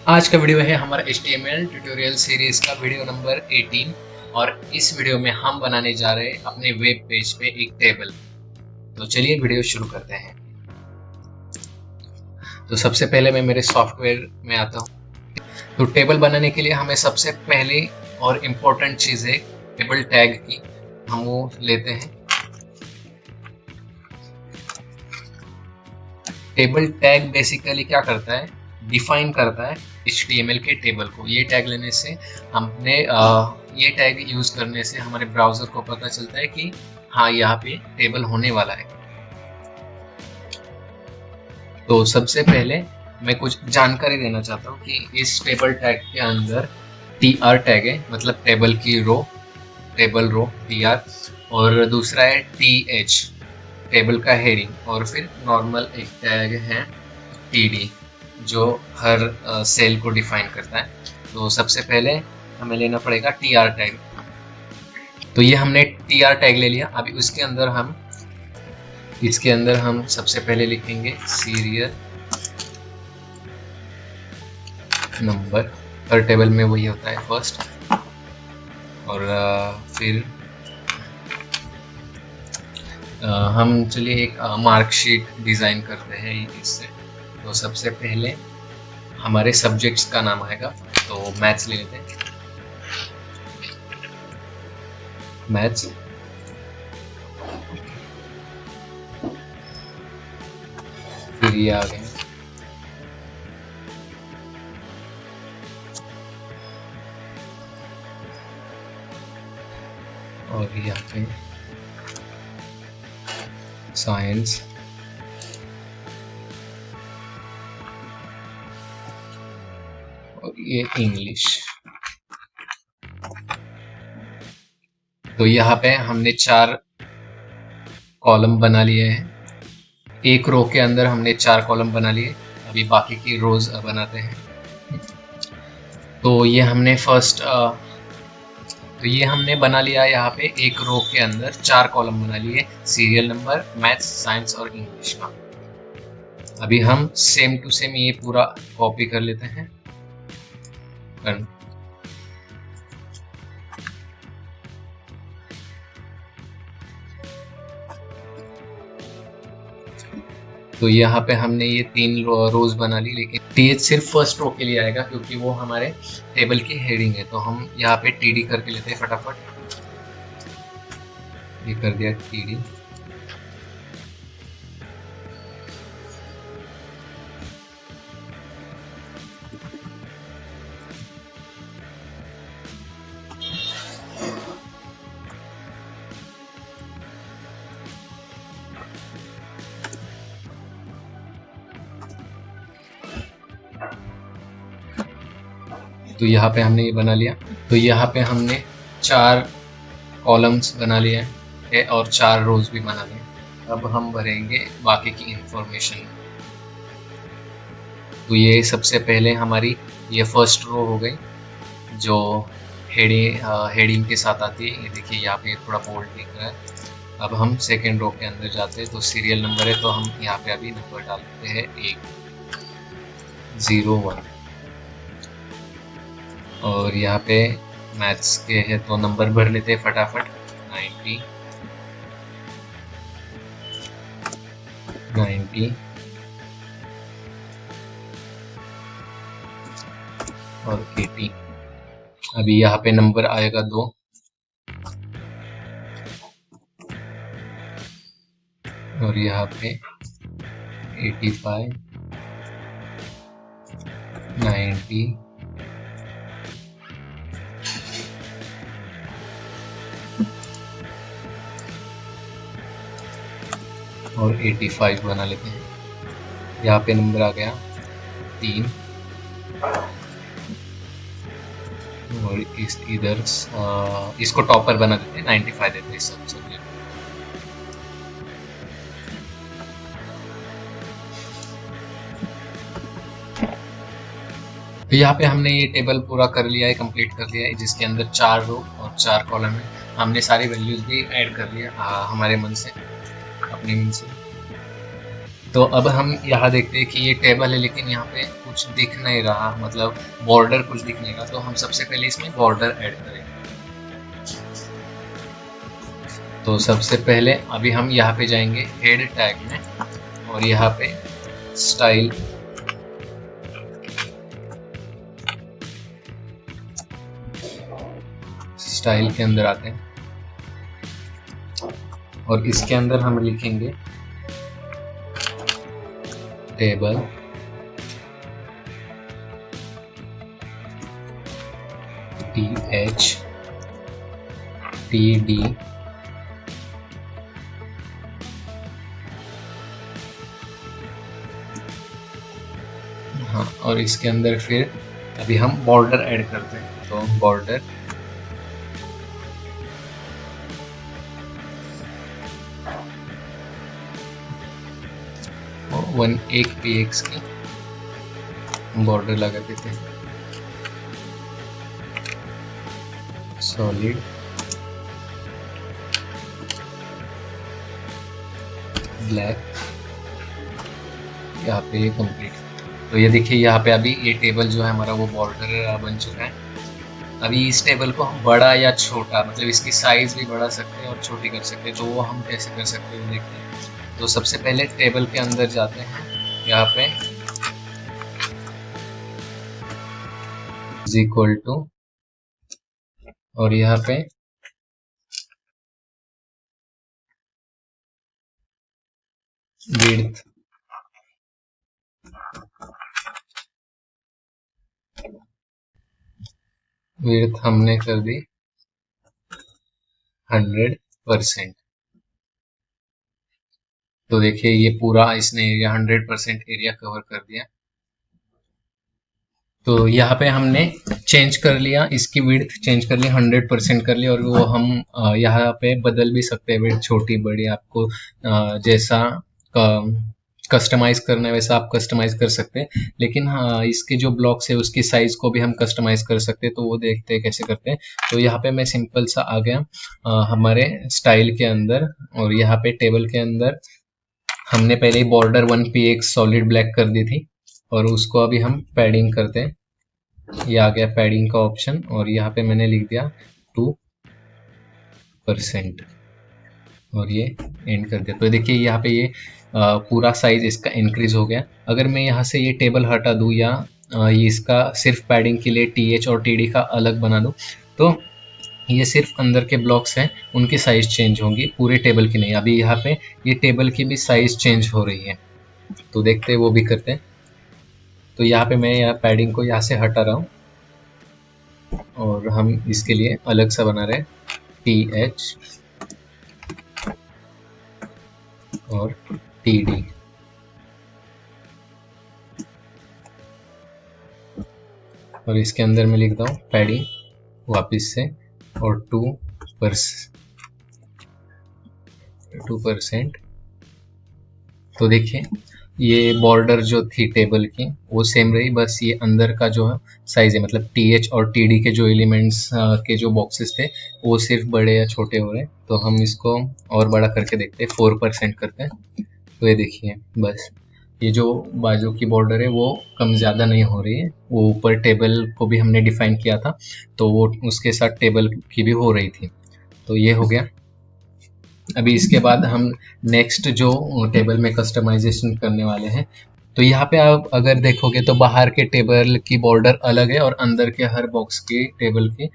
आज का वीडियो है हमारा HTML ट्यूटोरियल सीरीज का वीडियो नंबर 18 और इस वीडियो में हम बनाने जा रहे हैं अपने वेब पेज पे एक टेबल। तो चलिए वीडियो शुरू करते हैं। तो सबसे पहले मैं मेरे सॉफ्टवेयर में आता हूँ। तो टेबल बनाने के लिए हमें सबसे पहले और इम्पोर्टेंट चीज़ है टेबल टैग की, हम वो लेते हैं। टेबल टैग बेसिकली क्या करता है, डिफाइन करता है HTML के टेबल को। ये टैग लेने से हमने ये टैग यूज करने से हमारे ब्राउजर को पता चलता है कि हाँ यहाँ पे टेबल होने वाला है। तो सबसे पहले मैं कुछ जानकारी देना चाहता हूँ कि इस टेबल टैग के अंदर TR टैग है, मतलब टेबल की रो, टेबल रो TR, और दूसरा है TH, टेबल का हेडिंग, और फिर नॉर्मल एक टैग है TD जो हर सेल को डिफाइन करता है। तो सबसे पहले हमें लेना पड़ेगा TR टैग। तो ये हमने TR टैग ले लिया। अभी इसके अंदर हम सबसे पहले लिखेंगे सीरियल नंबर। हर टेबल में वही होता है फर्स्ट, और फिर हम चलिए एक मार्कशीट डिज़ाइन करते हैं इससे। तो सबसे पहले हमारे सब्जेक्ट्स का नाम आएगा, तो मैथ्स ले लेते हैं, मैथ्स। फिर ये आ गए और यहाँ पे साइंस, और ये इंग्लिश। तो यहाँ पे हमने 4 कॉलम बना लिए हैं। एक रो के अंदर हमने 4 कॉलम बना लिए। अभी बाकी की रोज बनाते हैं। तो ये हमने ये हमने बना लिया। यहाँ पे एक रो के अंदर 4 कॉलम बना लिए, सीरियल नंबर, मैथ्स, साइंस और इंग्लिश का। अभी हम सेम टू सेम ये पूरा कॉपी कर लेते हैं। तो यहाँ पे हमने ये 3 रोज बना ली, लेकिन TH सिर्फ फर्स्ट रो के लिए आएगा क्योंकि वो हमारे टेबल की हेडिंग है। तो हम यहाँ पे TD करके लेते हैं फटाफट। ये कर दिया TD। तो यहाँ पे हमने ये बना लिया। तो यहाँ पे हमने 4 कॉलम्स बना लिए हैं और 4 रोज भी बना लिए। अब हम भरेंगे बाकी की इंफॉर्मेशन। तो ये सबसे पहले हमारी ये फर्स्ट रो हो गई जो हेडिंग के साथ आती है। ये देखिए यहाँ पे थोड़ा बोल्ड दिख रहा है। अब हम सेकेंड रो के अंदर जाते हैं। तो सीरियल नंबर है, तो हम यहाँ पे अभी नंबर डालते हैं 101। और यहाँ पे मैथ्स के है तो नंबर भर लेते हैं फटाफट, 90 और 80। अभी यहाँ पे नंबर आएगा 2, और यहाँ पे 85, 90 और 85 बना लेते हैं। यहाँ पे नंबर आ गया 3, और इधर इसको टॉपर बना देते हैं, 95 देते हैं सब सब्जेक्ट। तो यहाँ पे हमने ये टेबल पूरा कर लिया है, कंप्लीट कर लिया है, जिसके अंदर 4 रो और 4 कॉलम है। हमने सारी वैल्यूज भी ऐड कर लिया हमारे मन से, अपने मन से। तो अब हम यहाँ देखते हैं कि ये टेबल है, लेकिन यहाँ पे कुछ दिख नहीं रहा, मतलब बॉर्डर कुछ दिख नहीं रहा। तो हम सबसे पहले इसमें बॉर्डर ऐड करेंगे। तो सबसे पहले अभी हम यहाँ पे जाएंगे हेड टैग में, और यहाँ पे स्टाइल के अंदर आते हैं, और इसके अंदर हम लिखेंगे टेबल THTD हाँ, और इसके अंदर फिर अभी हम बॉर्डर ऐड करते हैं। तो बॉर्डर एक px की बॉर्डर लगा देते हैं, सॉलिड ब्लैक, यहाँ पे ये कंप्लीट। तो ये देखिए यहाँ पे अभी ये टेबल जो है हमारा वो बॉर्डर बन चुका है। अभी इस टेबल को हम बड़ा या छोटा, मतलब इसकी साइज भी बढ़ा सकते हैं और छोटी कर सकते हैं। तो वो हम कैसे कर सकते हैं देखते हैं। तो सबसे पहले टेबल के अंदर जाते हैं, यहाँ पे इज इक्वल टू, और यहाँ पे विड्थ हमने कर दी 100%। तो देखिए ये पूरा इसने एरिया 100% एरिया कवर कर दिया। तो यहाँ पे हमने चेंज कर लिया, इसकी विड्थ चेंज कर ली, 100% कर लिया, और वो हम यहाँ पे बदल भी सकते हैं, विड्थ छोटी बड़ी आपको जैसा कस्टमाइज करना है वैसा आप कस्टमाइज कर सकते हैं। लेकिन हाँ, इसके जो ब्लॉक्स है उसकी साइज को भी हम कस्टमाइज कर सकते हैं। तो वो देखते हैं कैसे करते हैं। तो यहाँ पे मैं सिंपल सा आ गया हमारे स्टाइल के अंदर, और यहाँ पे टेबल के अंदर हमने पहले ही बॉर्डर 1px सॉलिड ब्लैक कर दी थी, और उसको अभी हम पैडिंग करते हैं। ये आ गया पैडिंग का ऑप्शन, और यहाँ पे मैंने लिख दिया 2%, और ये एंड कर दिया। तो देखिए यहाँ पे ये पूरा साइज इसका इंक्रीज हो गया। अगर मैं यहाँ से ये टेबल हटा दूँ, या ये इसका सिर्फ पैडिंग के लिए TH और TD का अलग बना दूँ, तो ये सिर्फ अंदर के ब्लॉक्स हैं उनकी साइज चेंज होंगी, पूरे टेबल की नहीं। अभी यहाँ पे ये टेबल की भी साइज चेंज हो रही है, तो देखते हैं वो भी करते हैं। तो यहाँ पे मैं यहाँ पैडिंग को यहाँ से हटा रहा हूँ, और हम इसके लिए अलग सा बना रहे हैं TH और TD। और इसके अंदर मैं लिखता हूँ पैडिंग वापस से, और 2%। तो देखिए ये बॉर्डर जो थी टेबल की वो सेम रही, बस ये अंदर का जो साइज है, मतलब TH और TD के जो एलिमेंट्स के जो बॉक्सेस थे वो सिर्फ बड़े या छोटे हो रहे हैं। तो हम इसको और बड़ा करके देखते हैं, 4% करते हैं। तो ये देखिए बस ये जो बाजू की बॉर्डर है वो कम ज़्यादा नहीं हो रही है। वो ऊपर टेबल को भी हमने डिफाइन किया था, तो वो उसके साथ टेबल की भी हो रही थी। तो ये हो गया। अभी इसके बाद हम नेक्स्ट जो टेबल में कस्टमाइजेशन करने वाले हैं। तो यहाँ पे आप अगर देखोगे तो बाहर के टेबल की बॉर्डर अलग है, और अंदर के हर बॉक्स की टेबल की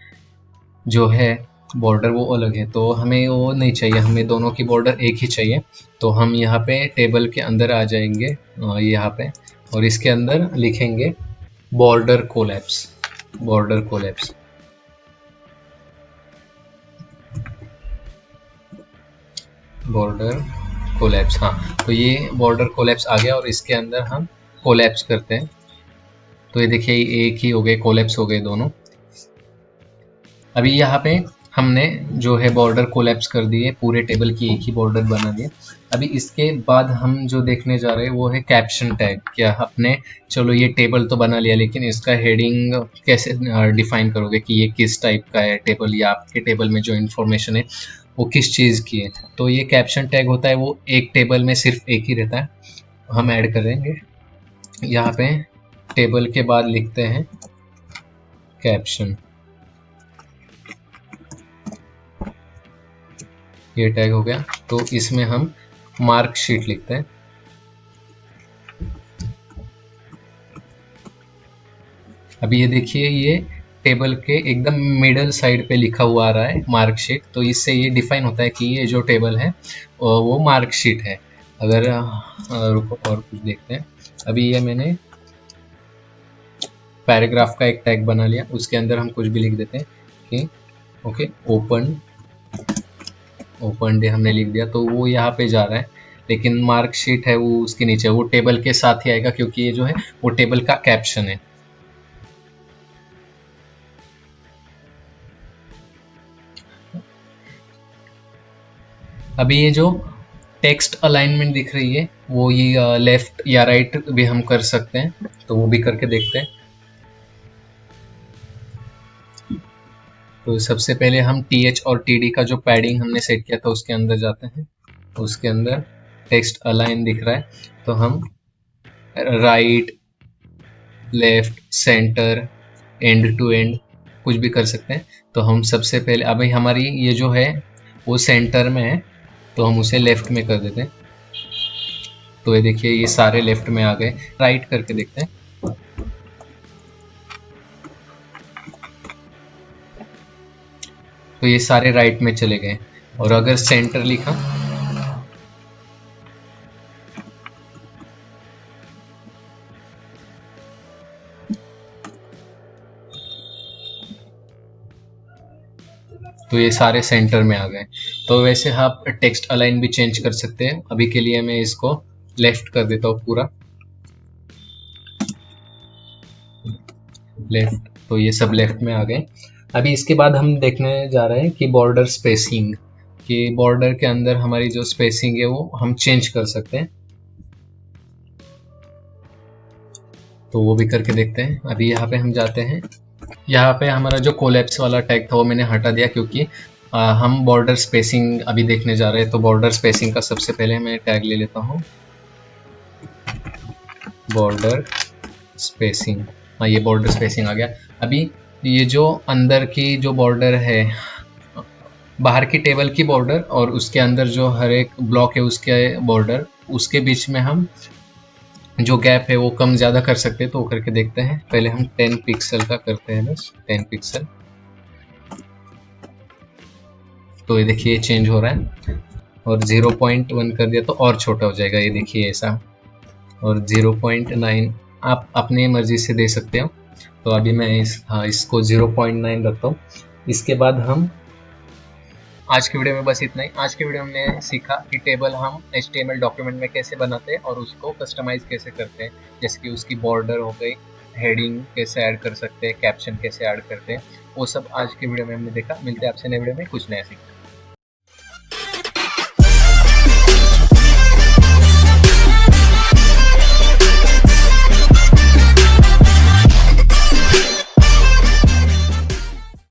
जो है बॉर्डर वो अलग है। तो हमें वो नहीं चाहिए, हमें दोनों की बॉर्डर एक ही चाहिए। तो हम यहाँ पे टेबल के अंदर आ जाएंगे यहाँ पे, और इसके अंदर लिखेंगे बॉर्डर कोलैप्स। हाँ, तो ये बॉर्डर कोलैप्स आ गया, और इसके अंदर हम कोलैप्स करते हैं। तो ये देखिए एक ही हो गए, कोलैप्स हो गए दोनों। अभी यहाँ पे हमने जो है बॉर्डर कोलैप्स कर दिए, पूरे टेबल की एक ही बॉर्डर बना दिए। अभी इसके बाद हम जो देखने जा रहे हैं वो है कैप्शन टैग। क्या आपने, चलो ये टेबल तो बना लिया, लेकिन इसका हेडिंग कैसे डिफाइन करोगे कि ये किस टाइप का है टेबल, या आपके टेबल में जो इन्फॉर्मेशन है वो किस चीज़ की है। तो ये कैप्शन टैग होता है, वो एक टेबल में सिर्फ एक ही रहता है। हम ऐड करेंगे। यहाँ पे टेबल के बाद लिखते हैं कैप्शन, ये टैग हो गया। तो इसमें हम मार्कशीट लिखते हैं। अभी ये देखिए, ये टेबल के एकदम मिडल साइड पे लिखा हुआ आ रहा है मार्कशीट, तो इससे ये डिफाइन होता है कि ये जो टेबल है वो मार्कशीट है। अगर रुको और कुछ देखते हैं। अभी ये मैंने पैराग्राफ का एक टैग बना लिया, उसके अंदर हम कुछ भी लिख देते हैं कि ओके ओपन डे हमने लिख दिया, तो वो यहाँ पे जा रहा है। लेकिन मार्कशीट है वो उसके नीचे, वो टेबल के साथ ही आएगा क्योंकि ये जो है वो टेबल का कैप्शन है। अभी ये जो टेक्स्ट अलाइनमेंट दिख रही है वो ये लेफ्ट या राइट भी हम कर सकते हैं, तो वो भी करके देखते हैं। तो सबसे पहले हम TH और TD का जो पैडिंग हमने सेट किया था उसके अंदर जाते हैं। उसके अंदर टेक्स्ट अलाइन दिख रहा है, तो हम right, left, centre, end to end कुछ भी कर सकते हैं। तो हम सबसे पहले, अभी हमारी ये जो है वो सेंटर में है, तो हम उसे लेफ्ट में कर देते हैं। तो ये देखिए ये सारे लेफ्ट में आ गए। राइट करके देखते हैं। तो ये सारे राइट में चले गए। और अगर सेंटर लिखा तो ये सारे सेंटर में आ गए। तो वैसे आप टेक्स्ट अलाइन भी चेंज कर सकते हैं। अभी के लिए मैं इसको लेफ्ट कर देता हूँ पूरा लेफ्ट, तो ये सब लेफ्ट में आ गए। अभी इसके बाद हम देखने जा रहे हैं कि बॉर्डर स्पेसिंग, कि बॉर्डर के अंदर हमारी जो स्पेसिंग है वो हम चेंज कर सकते हैं, तो वो भी करके देखते हैं। अभी यहाँ पे हम जाते हैं। यहाँ पे हमारा जो कोलैप्स वाला टैग था वो मैंने हटा दिया क्योंकि हम बॉर्डर स्पेसिंग अभी देखने जा रहे हैं। तो बॉर्डर स्पेसिंग का सबसे पहले मैं टैग ले लेता हूँ, बॉर्डर स्पेसिंग। हाँ, ये बॉर्डर स्पेसिंग आ गया। अभी ये जो अंदर की जो बॉर्डर है, बाहर की टेबल की बॉर्डर और उसके अंदर जो हर एक ब्लॉक है उसके बॉर्डर, उसके बीच में हम जो गैप है वो कम ज़्यादा कर सकते हैं, तो वो करके देखते हैं। पहले हम 10 पिक्सल का करते हैं, बस 10 पिक्सल। तो ये देखिए चेंज हो रहा है। और 0.1 कर दिया तो और छोटा हो जाएगा, ये देखिए ऐसा। और 0.9 आप अपनी मर्जी से दे सकते हो। तो अभी मैं इसको 0.9 रखता हूँ। इसके बाद हम आज की वीडियो में बस इतना ही। आज की वीडियो में हमने सीखा कि टेबल हम HTML डॉक्यूमेंट में कैसे बनाते हैं और उसको कस्टमाइज कैसे करते हैं। जैसे कि उसकी बॉर्डर हो गई, हेडिंग कैसे ऐड कर सकते हैं, कैप्शन कैसे ऐड करते हैं, वो सब आज की वीडियो में हमने देखा। मिलते हैं आपसे नए वीडियो में कुछ नया सीखते हैं।